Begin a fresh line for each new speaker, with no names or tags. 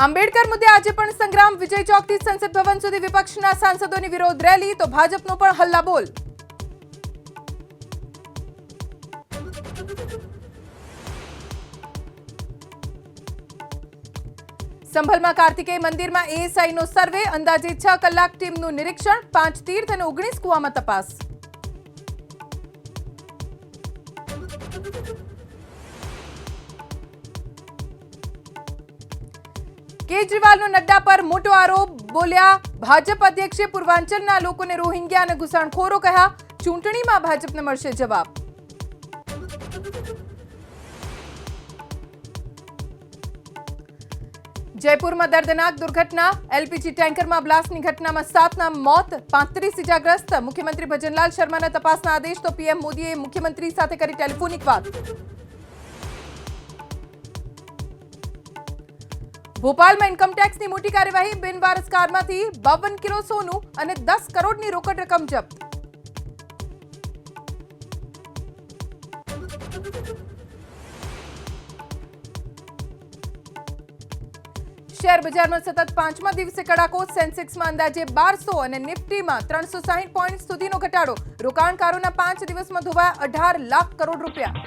આંબેડકર મુદ્દે આજે પણ સંગ્રામ. વિજય ચોકથી સંસદ ભવન સુધી વિપક્ષના સાંસદોની વિરોધ રેલી, તો ભાજપનો પણ હલ્લાબોલ. સંભલમાં કાર્તિકેય મંદિરમાં એએસઆઈનો સર્વે, અંદાજે 6 કલાક ટીમનું નિરીક્ષણ, 5 તીર્થ અને 19 કુવામાં તપાસ. કેજરીવાલનો નડ્ડા પર મોટો આરોપ, બોલ્યા ભાજપ અધ્યક્ષે પૂર્વાંચલના લોકોને રોહિંગ્યા અને ઘૂસણખોરો કહ્યા, ચૂંટણીમાં ભાજપને મળશે જવાબ. જયપુરમાં દર્દનાક દુર્ઘટના, એલપીજી ટેન્કરમાં બ્લાસ્ટની ઘટનામાં 7ના મોત, 35 ઇજાગ્રસ્ત. મુખ્યમંત્રી ભજનલાલ શર્માના તપાસના આદેશ, તો પીએમ મોદીએ મુખ્યમંત્રી સાથે કરી ટેલિફોનિક વાત. ભોપાલમાં ઇન્કમટેક્સની મોટી કાર્યવાહી, બિનવારસ કારમાંથી 52 કિલો સોનું અને 10 કરોડની રોકડ રકમ જપ્ત. શેર બજારમાં સતત 5મા દિવસે કડાકો, સેન્સેક્સમાં અંદાજે 1200 અને નિફ્ટીમાં 360 પોઈન્ટ સુધીનો ઘટાડો. રોકાણકારોના 5 દિવસમાં ધોવાયા 18 લાખ કરોડ રૂપિયા.